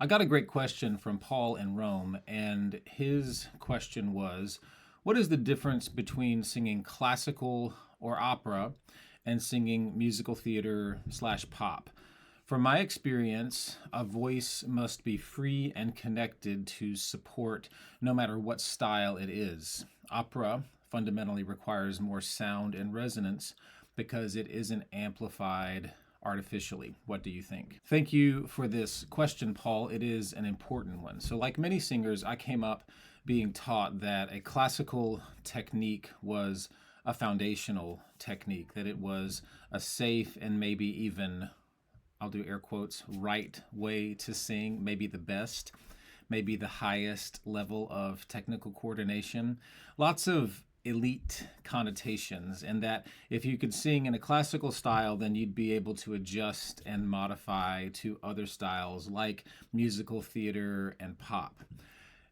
I got a great question from Paul in Rome, and his question was, what is the difference between singing classical or opera and singing musical theater slash pop? From my experience, a voice must be free and connected to support no matter what style it is. Opera fundamentally requires more sound and resonance because it isn't amplified artificially. What do you think? Thank you for this question, Paul. It is an important one. So, like many singers, I came up being taught that a classical technique was a foundational technique, that it was a safe and maybe even, I'll do air quotes, right way to sing, maybe the best, maybe the highest level of technical coordination. Lots of elite connotations, and that if you could sing in a classical style, then you'd be able to adjust and modify to other styles like musical theater and pop.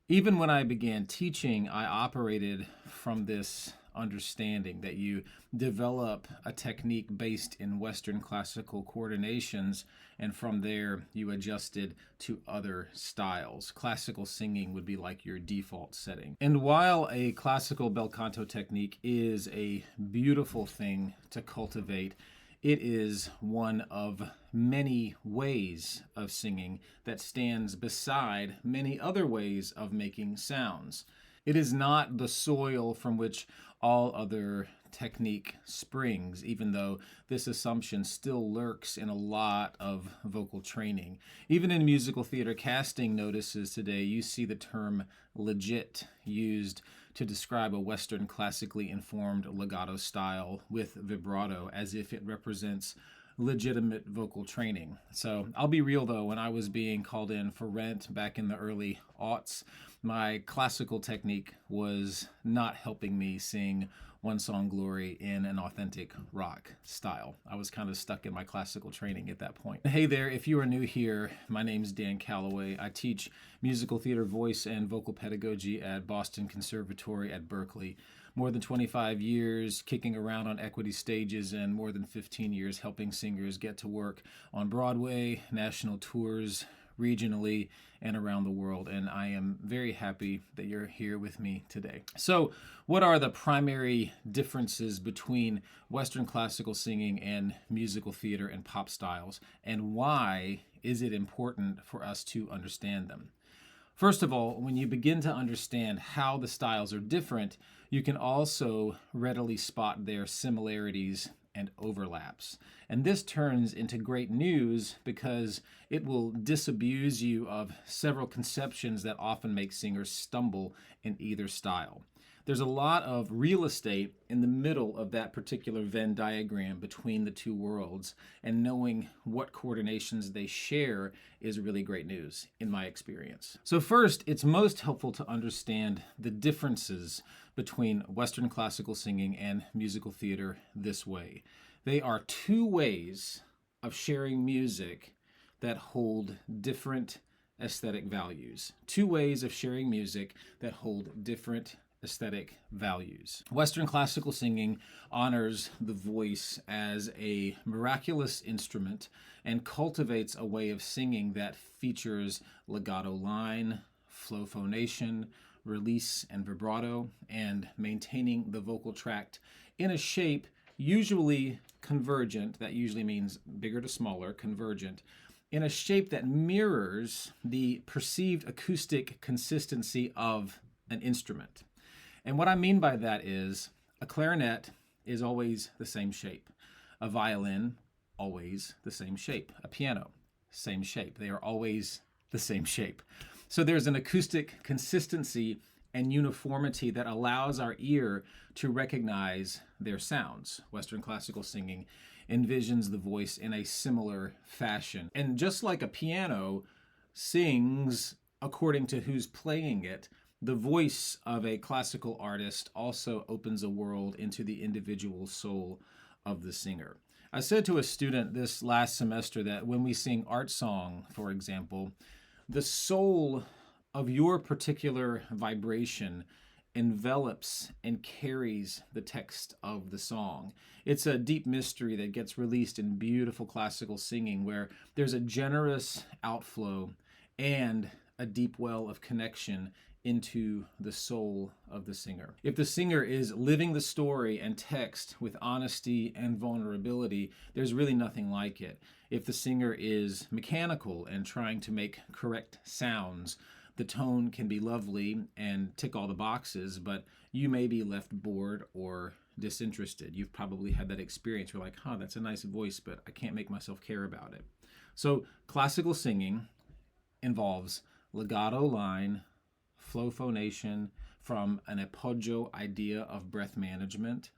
Even when I began teaching, I operated from this understanding that you develop a technique based in Western classical coordinations, and from there you adjusted to other styles. Classical singing would be like your default setting. And while a classical bel canto technique is a beautiful thing to cultivate, it is one of many ways of singing that stands beside many other ways of making sounds. It is not the soil from which all other technique springs, even though this assumption still lurks in a lot of vocal training. Even in musical theater casting notices today, you see the term legit used to describe a Western classically informed legato style with vibrato as if it represents legitimate vocal training. So I'll be real though, when I was being called in for rent back in the early aughts, my classical technique was not helping me sing One Song Glory in an authentic rock style. I was kind of stuck in my classical training at that point. Hey there, if you are new here, my name's Dan Calloway. I teach musical theater voice and vocal pedagogy at Boston Conservatory at Berkeley. More than 25 years kicking around on equity stages and more than 15 years helping singers get to work on Broadway, national tours, regionally, and around the world. And I am very happy that you're here with me today. So, what are the primary differences between Western classical singing and musical theater and pop styles? And why is it important for us to understand them? First of all, when you begin to understand how the styles are different, you can also readily spot their similarities and overlaps. And this turns into great news because it will disabuse you of several conceptions that often make singers stumble in either style. There's a lot of real estate in the middle of that particular Venn diagram between the two worlds, and knowing what coordinations they share is really great news, in my experience. So first, it's most helpful to understand the differences between Western classical singing and musical theater this way. They are two ways of sharing music that hold different aesthetic values. Two ways of sharing music that hold different aesthetic values. Western classical singing honors the voice as a miraculous instrument and cultivates a way of singing that features legato line, flow phonation, release and vibrato, and maintaining the vocal tract in a shape usually convergent, that usually means bigger to smaller, convergent, in a shape that mirrors the perceived acoustic consistency of an instrument. And what I mean by that is a clarinet is always the same shape. A violin, always the same shape. A piano, same shape. They are always the same shape. So there's an acoustic consistency and uniformity that allows our ear to recognize their sounds. Western classical singing envisions the voice in a similar fashion. And just like a piano sings according to who's playing it, the voice of a classical artist also opens a world into the individual soul of the singer. I said to a student this last semester that when we sing art song, for example, the soul of your particular vibration envelops and carries the text of the song. It's a deep mystery that gets released in beautiful classical singing where there's a generous outflow and a deep well of connection into the soul of the singer. If the singer is living the story and text with honesty and vulnerability, there's really nothing like it. If the singer is mechanical and trying to make correct sounds, the tone can be lovely and tick all the boxes, but you may be left bored or disinterested. You've probably had that experience. You're like, that's a nice voice, but I can't make myself care about it. So classical singing involves legato line, flow phonation from an Appoggio idea of breath management,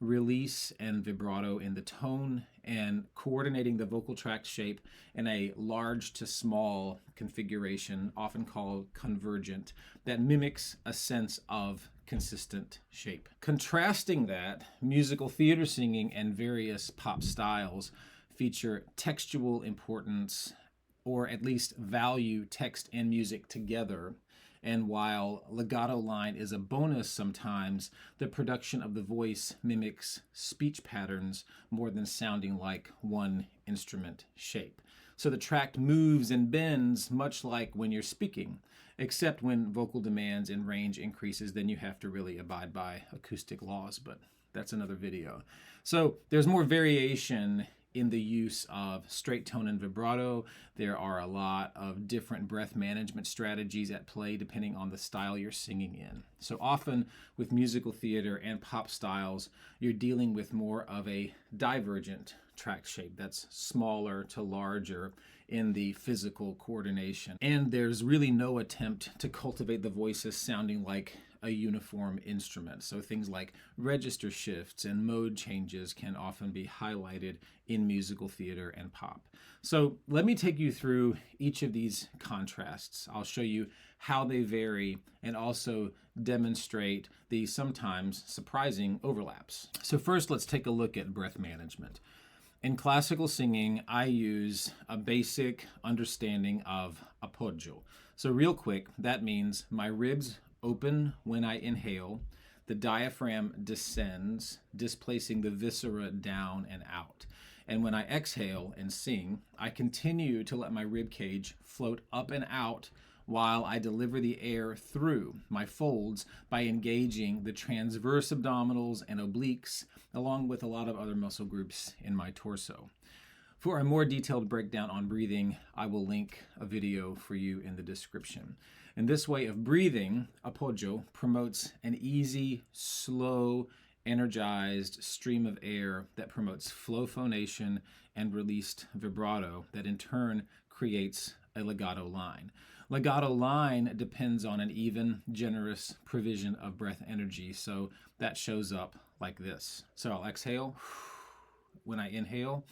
release and vibrato in the tone, and coordinating the vocal tract shape in a large to small configuration, often called convergent, that mimics a sense of consistent shape. Contrasting that, musical theater singing and various pop styles feature textual importance, or at least value text and music together. And while legato line is a bonus sometimes, the production of the voice mimics speech patterns more than sounding like one instrument shape. So the tract moves and bends much like when you're speaking, except when vocal demands and range increases, then you have to really abide by acoustic laws, but that's another video. So there's more variation in the use of straight tone and vibrato. There are a lot of different breath management strategies at play depending on the style you're singing in. So often with musical theater and pop styles, you're dealing with more of a divergent tract shape that's smaller to larger in the physical coordination. And there's really no attempt to cultivate the voices sounding like a uniform instrument. So things like register shifts and mode changes can often be highlighted in musical theater and pop. So let me take you through each of these contrasts. I'll show you how they vary and also demonstrate the sometimes surprising overlaps. So first, let's take a look at breath management. In classical singing, I use a basic understanding of Appoggio. So real quick, that means my ribs open when I inhale, the diaphragm descends, displacing the viscera down and out. And when I exhale and sing, I continue to let my rib cage float up and out while I deliver the air through my folds by engaging the transverse abdominals and obliques, along with a lot of other muscle groups in my torso. For a more detailed breakdown on breathing, I will link a video for you in the description. And this way of breathing, Appoggio, promotes an easy, slow, energized stream of air that promotes flow phonation and released vibrato that in turn creates a legato line. Legato line depends on an even, generous provision of breath energy, so that shows up like this. So I'll exhale. When I inhale,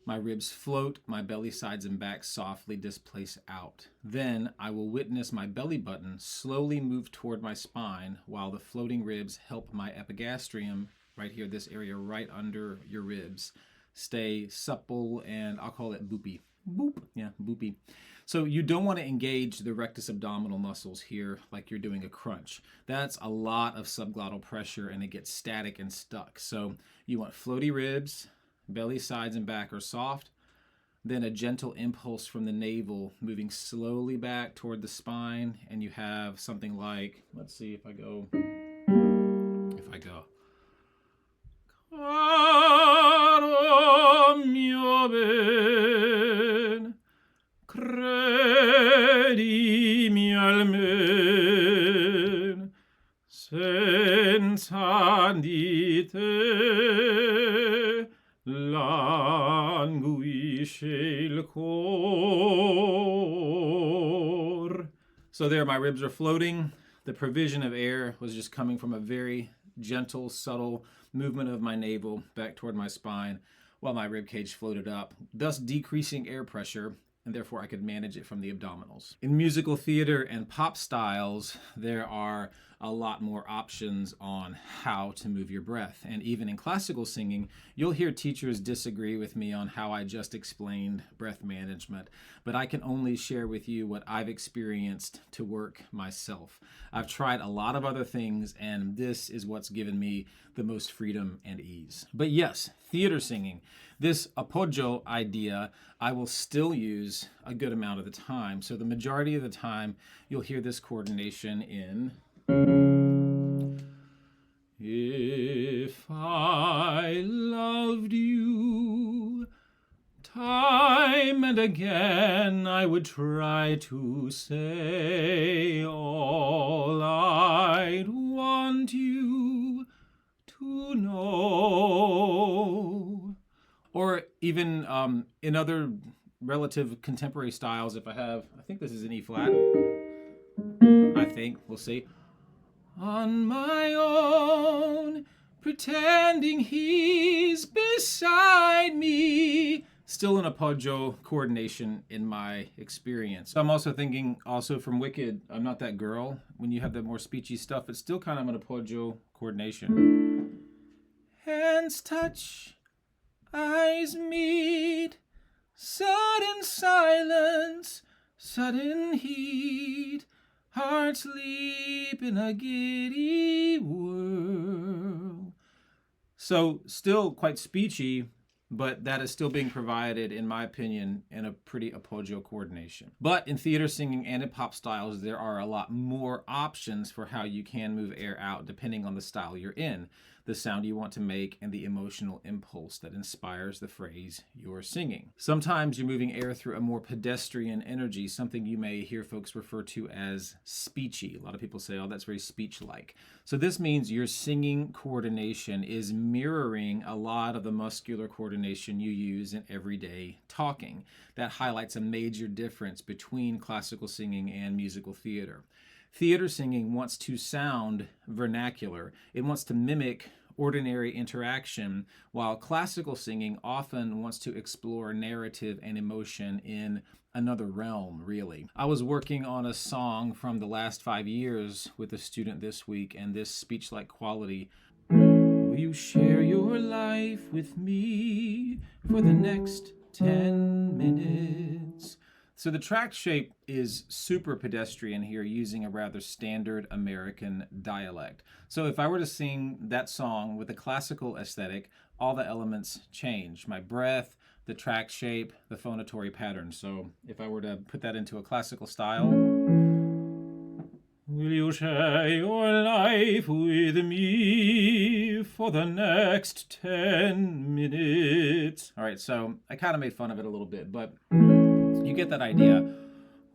my ribs float, my belly sides and back softly displace out. Then I will witness my belly button slowly move toward my spine while the floating ribs help my epigastrium, right here, this area right under your ribs, stay supple, and I'll call it boopy. Boop. Yeah, boopy. So you don't want to engage the rectus abdominal muscles here like you're doing a crunch. That's a lot of subglottal pressure and it gets static and stuck. So you want floaty ribs, belly sides and back are soft, then a gentle impulse from the navel moving slowly back toward the spine, and you have something like, let's see if I go. Caro mio ben, credimi almen, senza di te languisce il cor. So there, my ribs are floating. The provision of air was just coming from a very gentle, subtle movement of my navel back toward my spine while my rib cage floated up, thus decreasing air pressure, and therefore I could manage it from the abdominals. In musical theater and pop styles, there are a lot more options on how to move your breath. And even in classical singing, you'll hear teachers disagree with me on how I just explained breath management, but I can only share with you what I've experienced to work myself. I've tried a lot of other things, and this is what's given me the most freedom and ease. But yes, theater singing, this Appoggio idea, I will still use a good amount of the time. So the majority of the time, you'll hear this coordination in if I loved you, time and again I would try to say all I'd want you to know. Or even in other relative contemporary styles, if I think this is an E flat, we'll see. On my own, pretending he's beside me. Still an Appoggio coordination in my experience. I'm also thinking, from Wicked, I'm Not That Girl. When you have the more speechy stuff, it's still kind of an Appoggio coordination. Hands touch, eyes meet, sudden silence, sudden heat, hearts leap in a giddy whirl. So still quite speechy, but that is still being provided, in my opinion, in a pretty Appoggio coordination. But in theater singing and in pop styles, there are a lot more options for how you can move air out depending on the style you're in, the sound you want to make, and the emotional impulse that inspires the phrase you're singing. Sometimes you're moving air through a more pedestrian energy, something you may hear folks refer to as speechy. A lot of people say, oh, that's very speech-like. So this means your singing coordination is mirroring a lot of the muscular coordination you use in everyday talking. That highlights a major difference between classical singing and musical theater. Theater singing wants to sound vernacular. It wants to mimic ordinary interaction, while classical singing often wants to explore narrative and emotion in another realm, really. I was working on a song from the last 5 years with a student this week, and this speech-like quality. Will you share your life with me for the next 10 minutes? So the tract shape is super pedestrian here, using a rather standard American dialect. So if I were to sing that song with a classical aesthetic, all the elements change. My breath, the tract shape, the phonatory pattern. So if I were to put that into a classical style, will you share your life with me for the next 10 minutes? All right, so I kind of made fun of it a little bit, but you get that idea.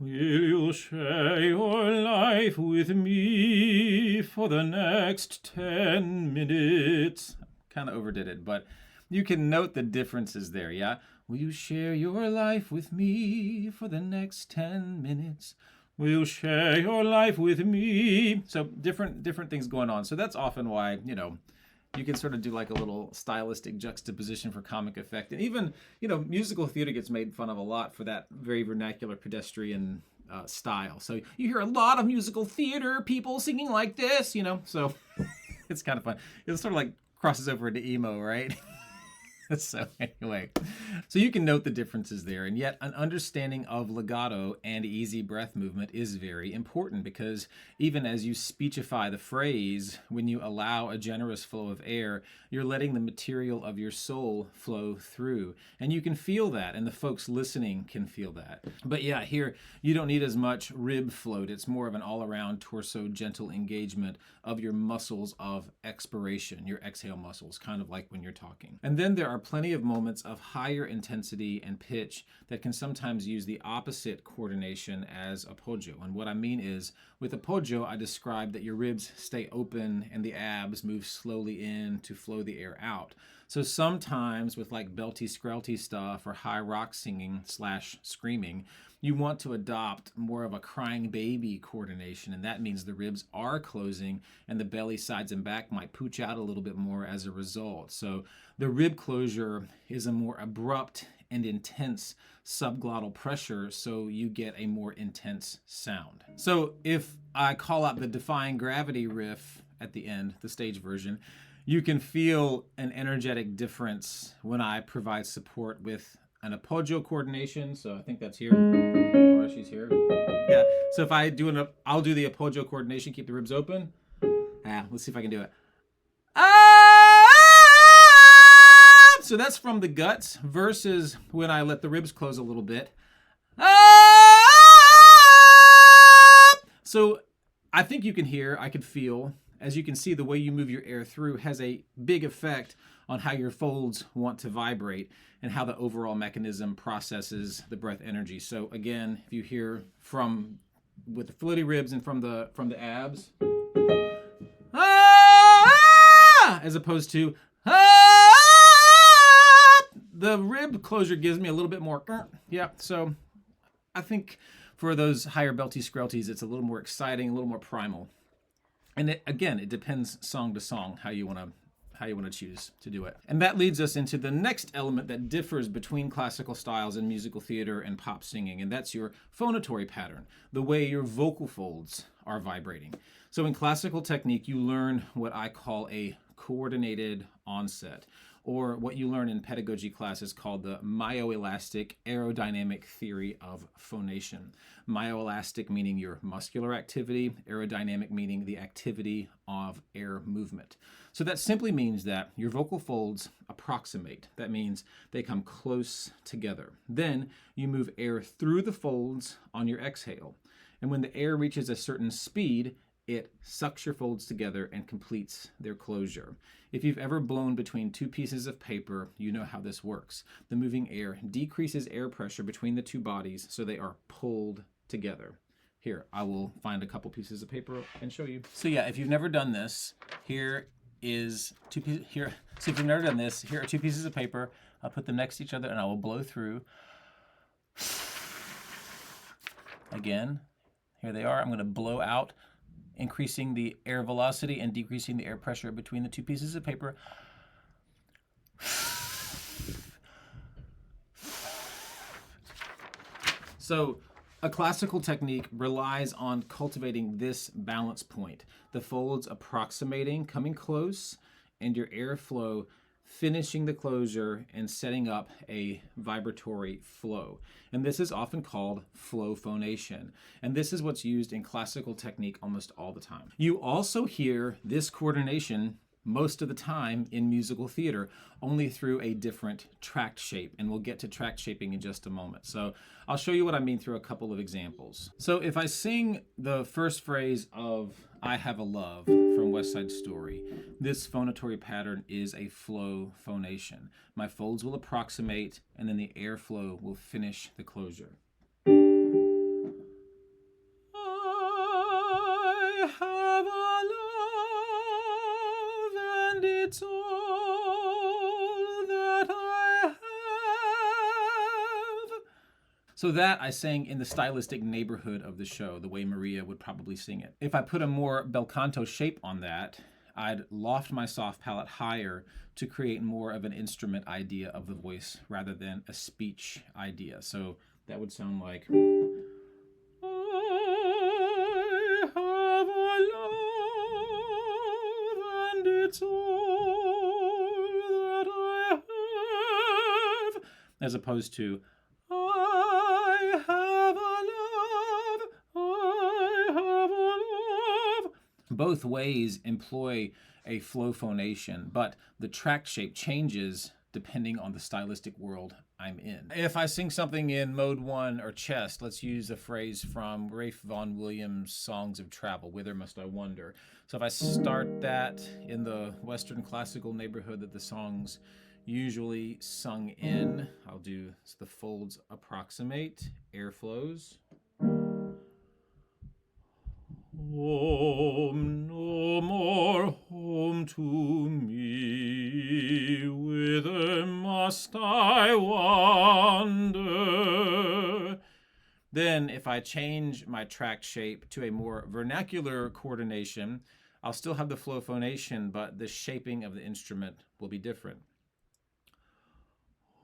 Will you share your life with me for the next 10 minutes? Kind of overdid it, but you can note the differences there, yeah? Will you share your life with me for the next 10 minutes? Will you share your life with me? So different things going on. So that's often why, you can sort of do like a little stylistic juxtaposition for comic effect. And even, musical theater gets made fun of a lot for that very vernacular pedestrian style. So you hear a lot of musical theater people singing like this, so it's kind of fun. It sort of like crosses over into emo, right? So anyway, so you can note the differences there, and yet an understanding of legato and easy breath movement is very important, because even as you speechify the phrase, when you allow a generous flow of air, you're letting the material of your soul flow through, and you can feel that, and the folks listening can feel that. But yeah, here you don't need as much rib float. It's more of an all-around torso gentle engagement of your muscles of expiration, your exhale muscles, kind of like when you're talking. And then there are plenty of moments of higher intensity and pitch that can sometimes use the opposite coordination as Appoggio. And what I mean is, with Appoggio, I described that your ribs stay open and the abs move slowly in to flow the air out. So sometimes with like belty skrelty stuff or high rock singing / screaming, you want to adopt more of a crying baby coordination, and that means the ribs are closing and the belly, sides, and back might pooch out a little bit more as a result. So the rib closure is a more abrupt and intense subglottal pressure, so you get a more intense sound. So if I call out the Defying Gravity riff at the end, the stage version, you can feel an energetic difference when I provide support with an Appoggio coordination. So I think that's here, or she's here. Yeah, so if I do I'll do the Appoggio coordination, keep the ribs open. Let's see if I can do it. So that's from the guts versus when I let the ribs close a little bit. So I think you can hear, I can feel, as you can see, the way you move your air through has a big effect on how your folds want to vibrate and how the overall mechanism processes the breath energy. So again, if you hear with the fluidity ribs and from the abs, as opposed to the rib closure gives me a little bit more. Yeah, so I think for those higher belty skrelties, it's a little more exciting, a little more primal. And it depends song to song how you want to choose to do it. And that leads us into the next element that differs between classical styles in musical theater and pop singing, and that's your phonatory pattern, the way your vocal folds are vibrating. So in classical technique, you learn what I call a coordinated onset, or what you learn in pedagogy classes called the myoelastic aerodynamic theory of phonation. Myoelastic meaning your muscular activity, aerodynamic meaning the activity of air movement. So that simply means that your vocal folds approximate. That means they come close together. Then you move air through the folds on your exhale. And when the air reaches a certain speed, it sucks your folds together and completes their closure. If you've ever blown between two pieces of paper, you know how this works. The moving air decreases air pressure between the two bodies, so they are pulled together. Here, I will find a couple pieces of paper and show you. So yeah, if you've never done this, here is two pieces. Here, so if you've never done this, here are two pieces of paper. I'll put them next to each other and I will blow through. Again, here they are. I'm going to blow out, increasing the air velocity and decreasing the air pressure between the two pieces of paper. So a classical technique relies on cultivating this balance point, the folds approximating, coming close, and your airflow finishing the closure and setting up a vibratory flow. And this is often called flow phonation. And this is what's used in classical technique almost all the time. You also hear this coordination most of the time in musical theater, only through a different tract shape. And we'll get to tract shaping in just a moment. So I'll show you what I mean through a couple of examples. So if I sing the first phrase of I Have a Love from West Side Story, this phonatory pattern is a flow phonation. My folds will approximate, and then the airflow will finish the closure. I have a love, and it's all that I have. So that I sang in the stylistic neighborhood of the show, the way Maria would probably sing it. If I put a more bel canto shape on that, I'd loft my soft palate higher to create more of an instrument idea of the voice rather than a speech idea. So that would sound like, I have a love, and it's all that I have, as opposed to, I have a love. Both ways employ a flow phonation, but the tract shape changes depending on the stylistic world I'm in. If I sing something in mode 1 or chest, let's use a phrase from Ralph Vaughan Williams' Songs of Travel, Whither Must I Wander? So if I start that in the Western classical neighborhood that the song's usually sung in, I'll do the folds approximate, air flows. Home, no more home to me, whither must I wander? Then if I change my tract shape to a more vernacular coordination, I'll still have the flow phonation, but the shaping of the instrument will be different.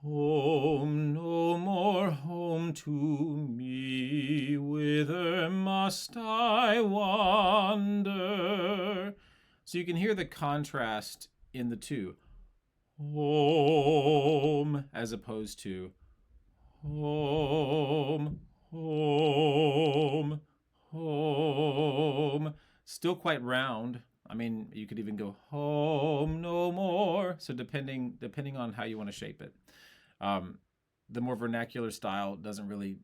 Home, no more home to me, whither must I wander? So you can hear the contrast in the two. Home, as opposed to home, home, home. Still quite round. I mean, you could even go home no more. So depending on how you want to shape it. The more vernacular style isn't really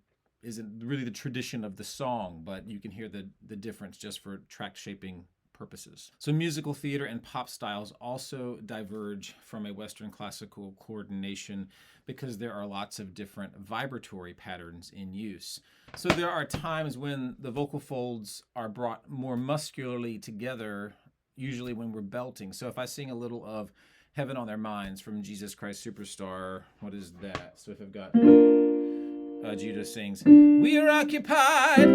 the tradition of the song, but you can hear the difference just for tract shaping purposes. So musical theater and pop styles also diverge from a Western classical coordination because there are lots of different vibratory patterns in use. So there are times when the vocal folds are brought more muscularly together, usually when we're belting. So if I sing a little of Heaven on Their Minds from Jesus Christ Superstar, what is that? So if I've got Judah sings, we are occupied,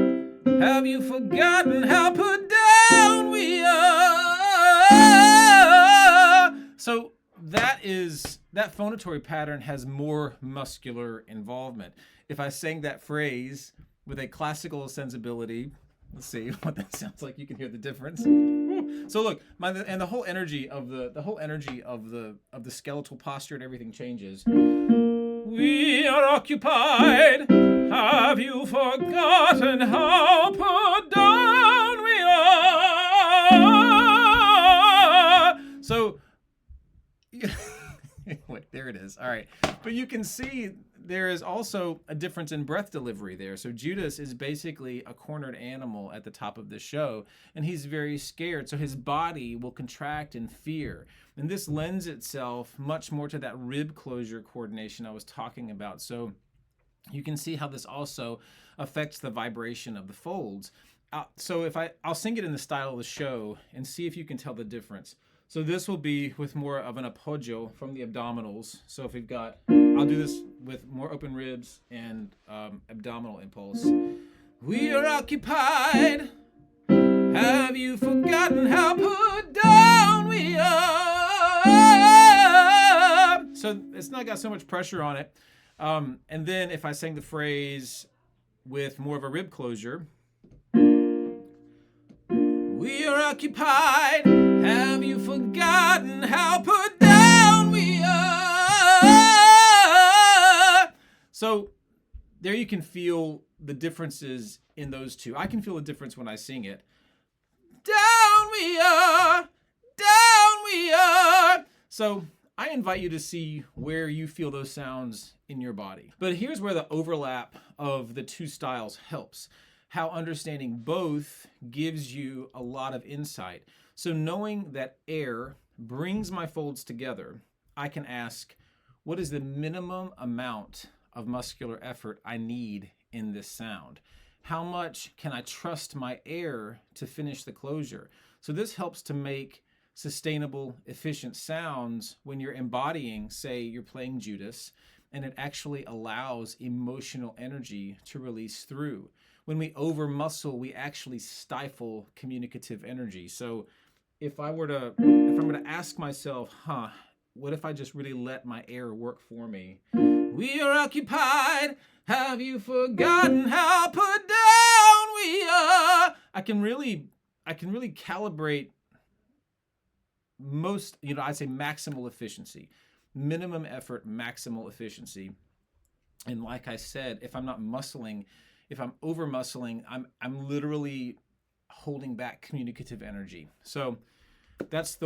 have you forgotten how put down we are? So that phonatory pattern has more muscular involvement. If I sang that phrase with a classical sensibility, let's see what that sounds like. You can hear the difference. So look, the whole energy of the skeletal posture and everything changes. We are occupied. Have you forgotten how put down we are? So, wait, there it is. All right. But you can see there is also a difference in breath delivery there. So Judas is basically a cornered animal at the top of the show, and he's very scared. So his body will contract in fear. And this lends itself much more to that rib closure coordination I was talking about. So you can see how this also affects the vibration of the folds. So I'll sing it in the style of the show and see if you can tell the difference. So this will be with more of an appoggio from the abdominals. So if we've got, I'll do this with more open ribs and abdominal impulse. We are occupied. Have you forgotten how put down we are? So it's not got so much pressure on it. And then if I sang the phrase with more of a rib closure, we are occupied. Have you forgotten how put down we are? So there you can feel the differences in those two. I can feel the difference when I sing it. Down we are, down we are. So I invite you to see where you feel those sounds in your body. But here's where the overlap of the two styles helps. How understanding both gives you a lot of insight. So knowing that air brings my folds together, I can ask, what is the minimum amount of muscular effort I need in this sound? How much can I trust my air to finish the closure? So this helps to make sustainable, efficient sounds when you're embodying, say you're playing Judas, and it actually allows emotional energy to release through. When we over muscle, we actually stifle communicative energy. So if I'm going to ask myself, what if I just really let my air work for me? We are occupied. Have you forgotten how put down we are? I can really calibrate I'd say maximal efficiency, minimum effort, maximal efficiency. And like I said, if I'm not muscling, if I'm over muscling, I'm literally holding back communicative energy. So that's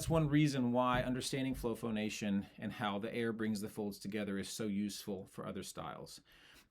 one reason why understanding flow phonation and how the air brings the folds together is so useful for other styles.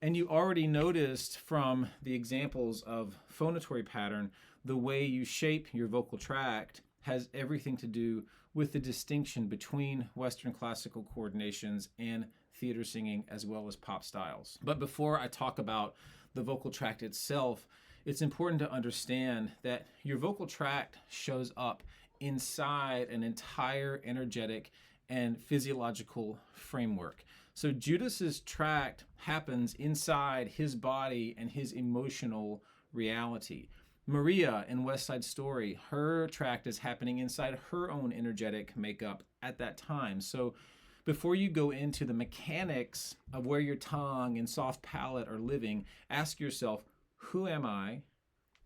And you already noticed from the examples of phonatory pattern, the way you shape your vocal tract has everything to do with the distinction between Western classical coordinations and theater singing as well as pop styles. But before I talk about the vocal tract itself, it's important to understand that your vocal tract shows up inside an entire energetic and physiological framework. So Judas's tract happens inside his body and his emotional reality. Maria in West Side Story, her tract is happening inside her own energetic makeup at that time. So Before you go into the mechanics of where your tongue and soft palate are living, ask yourself, who am I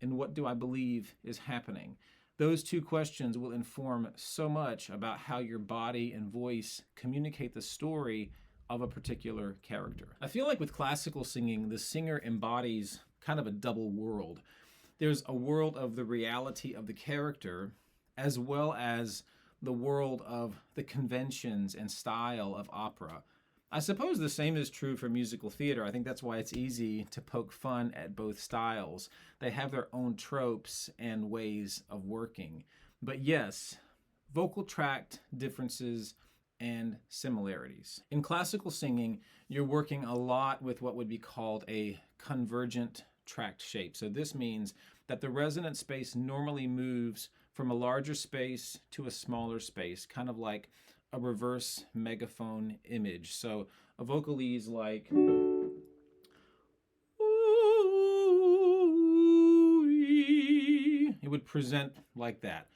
and what do I believe is happening? Those two questions will inform so much about how your body and voice communicate the story of a particular character. I feel like with classical singing, the singer embodies kind of a double world. There's a world of the reality of the character, as well as the world of the conventions and style of opera. I suppose the same is true for musical theater. I think that's why it's easy to poke fun at both styles. They have their own tropes and ways of working. But yes, vocal tract differences and similarities. In classical singing, you're working a lot with what would be called a convergent tract shape. So this means that the resonant space normally moves from a larger space to a smaller space, kind of like a reverse megaphone image. So a vocalese like it would present like that.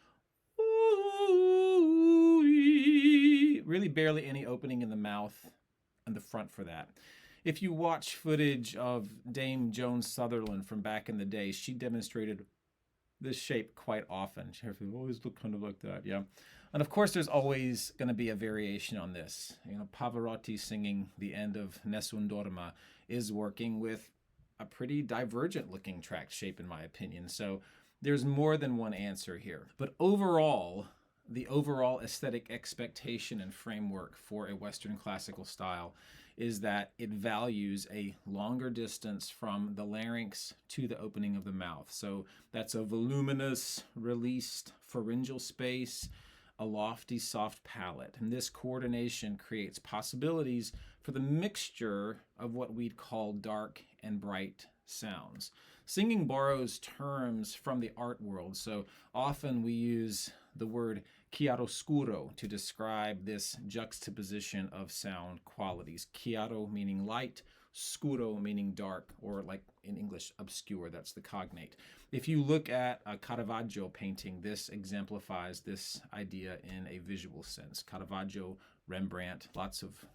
Really barely any opening in the mouth and the front for that. If you watch footage of Dame Joan Sutherland from back in the day, she demonstrated this shape quite often. She always looked kind of like that, yeah. And of course, there's always going to be a variation on this. You know, Pavarotti singing the end of Nessun Dorma is working with a pretty divergent looking tract shape, in my opinion. So there's more than one answer here. But overall, the overall aesthetic expectation and framework for a Western classical style is that it values a longer distance from the larynx to the opening of the mouth. So that's a voluminous, released pharyngeal space, a lofty, soft palate. And this coordination creates possibilities for the mixture of what we'd call dark and bright sounds. Singing borrows terms from the art world, so often we use the word chiaroscuro to describe this juxtaposition of sound qualities. Chiaro meaning light, scuro meaning dark, or like in English, obscure, that's the cognate. If you look at a Caravaggio painting, this exemplifies this idea in a visual sense. Caravaggio, Rembrandt, lots of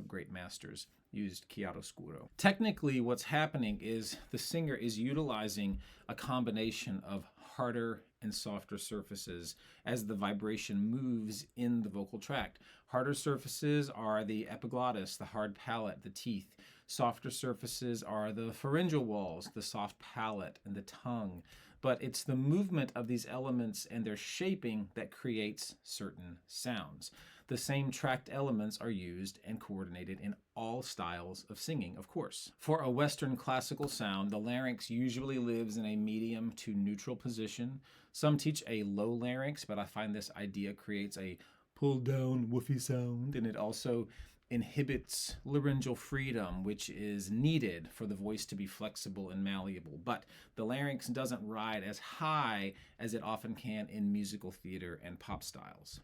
great masters used chiaroscuro. Technically, what's happening is the singer is utilizing a combination of harder and softer surfaces as the vibration moves in the vocal tract. Harder surfaces are the epiglottis, the hard palate, the teeth. Softer surfaces are the pharyngeal walls, the soft palate, and the tongue. But it's the movement of these elements and their shaping that creates certain sounds. The same tract elements are used and coordinated in all styles of singing, of course. For a Western classical sound, the larynx usually lives in a medium to neutral position. Some teach a low larynx, but I find this idea creates a pulled down, woofy sound, and it also inhibits laryngeal freedom, which is needed for the voice to be flexible and malleable. But the larynx doesn't ride as high as it often can in musical theater and pop styles.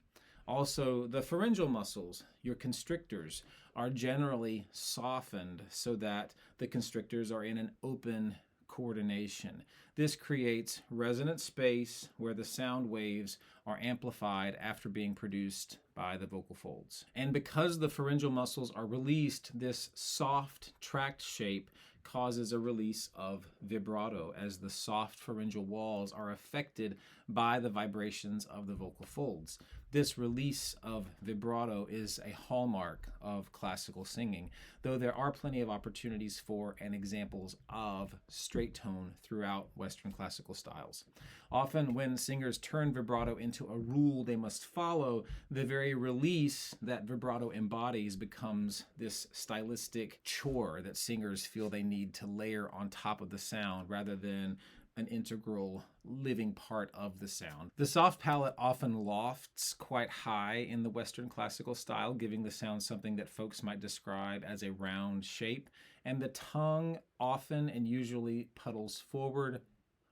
Also, the pharyngeal muscles, your constrictors, are generally softened so that the constrictors are in an open coordination. This creates resonant space where the sound waves are amplified after being produced by the vocal folds. And because the pharyngeal muscles are released, this soft tract shape causes a release of vibrato as the soft pharyngeal walls are affected by the vibrations of the vocal folds. This release of vibrato is a hallmark of classical singing, though there are plenty of opportunities for and examples of straight tone throughout Western classical styles. Often when singers turn vibrato into a rule they must follow, the very release that vibrato embodies becomes this stylistic chore that singers feel they need to layer on top of the sound rather than an integral living part of the sound. The soft palate often lofts quite high in the Western classical style, giving the sound something that folks might describe as a round shape, and the tongue often and usually puddles forward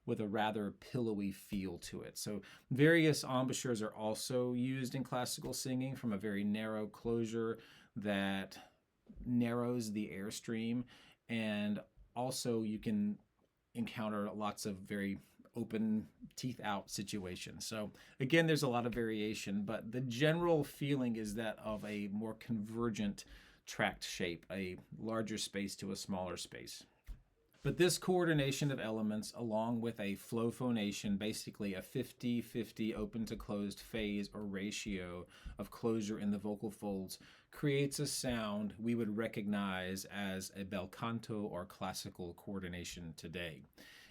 with a rather pillowy feel to it. So various embouchures are also used in classical singing, from a very narrow closure that narrows the airstream, and also you can encounter lots of very open teeth out situation. So again, there's a lot of variation, but the general feeling is that of a more convergent tract shape, a larger space to a smaller space. But this coordination of elements, along with a flow phonation, basically a 50-50 open to closed phase or ratio of closure in the vocal folds, creates a sound we would recognize as a bel canto or classical coordination today.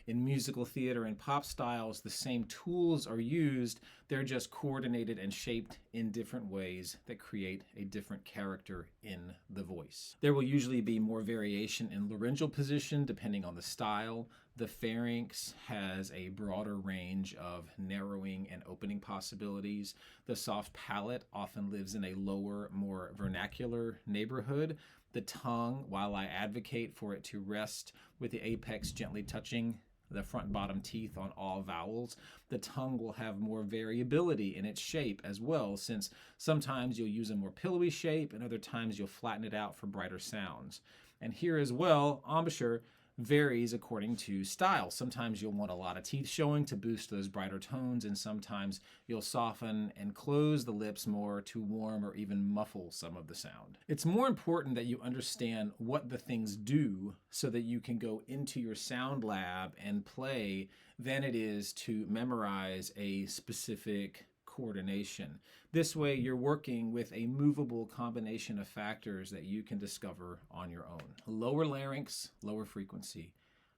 In musical theater and pop styles, the same tools are used. They're just coordinated and shaped in different ways that create a different character in the voice. There will usually be more variation in laryngeal position depending on the style. The pharynx has a broader range of narrowing and opening possibilities. The soft palate often lives in a lower, more vernacular neighborhood. The tongue, while I advocate for it to rest with the apex gently touching the front and bottom teeth on all vowels, the tongue will have more variability in its shape as well, since sometimes you'll use a more pillowy shape and other times you'll flatten it out for brighter sounds. And here as well, embouchure varies according to style. Sometimes you'll want a lot of teeth showing to boost those brighter tones, and sometimes you'll soften and close the lips more to warm or even muffle some of the sound. It's more important that you understand what the things do so that you can go into your sound lab and play than it is to memorize a specific coordination. This way, you're working with a movable combination of factors that you can discover on your own. Lower larynx, lower frequency.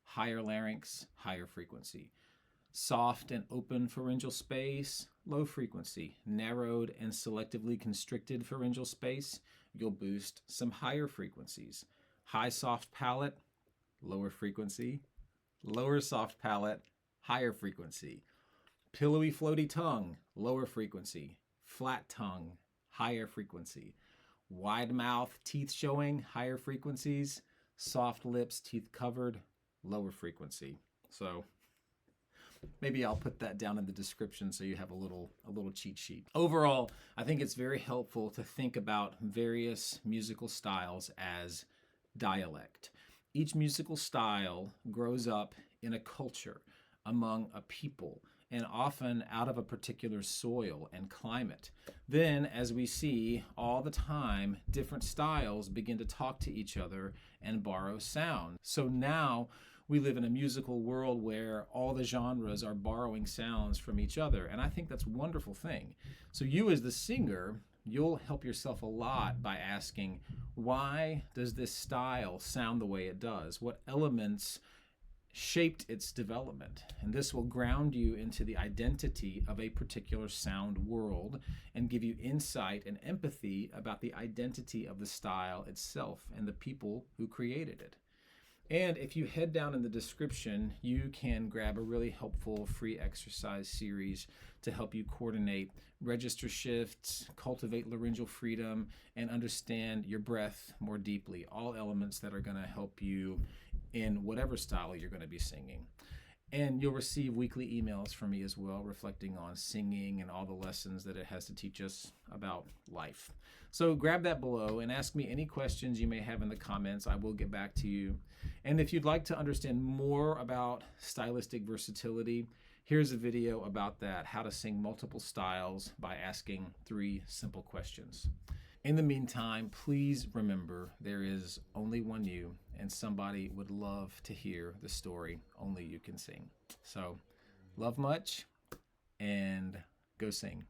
Higher larynx, higher frequency. Soft and open pharyngeal space, low frequency. Narrowed and selectively constricted pharyngeal space, you'll boost some higher frequencies. High soft palate, lower frequency. Lower soft palate, higher frequency. Pillowy floaty tongue, lower frequency. Flat tongue, higher frequency. Wide mouth, teeth showing, higher frequencies. Soft lips, teeth covered, lower frequency. So maybe I'll put that down in the description so you have a little cheat sheet. Overall, I think it's very helpful to think about various musical styles as dialect. Each musical style grows up in a culture, among a people, and often out of a particular soil and climate. Then, as we see all the time, different styles begin to talk to each other and borrow sound. So now we live in a musical world where all the genres are borrowing sounds from each other, and I think that's a wonderful thing. So you as the singer, you'll help yourself a lot by asking, why does this style sound the way it does? What elements shaped its development? And this will ground you into the identity of a particular sound world and give you insight and empathy about the identity of the style itself and the people who created it. And if you head down in the description, you can grab a really helpful free exercise series to help you coordinate register shifts, cultivate laryngeal freedom, and understand your breath more deeply. All elements that are going to help you in whatever style you're going to be singing. And you'll receive weekly emails from me as well, reflecting on singing and all the lessons that it has to teach us about life. So grab that below and ask me any questions you may have in the comments. I will get back to you. And if you'd like to understand more about stylistic versatility, here's a video about that, how to sing multiple styles by asking 3 simple questions. In the meantime, please remember there is only one you, and somebody would love to hear the story only you can sing. So, love much, and go sing.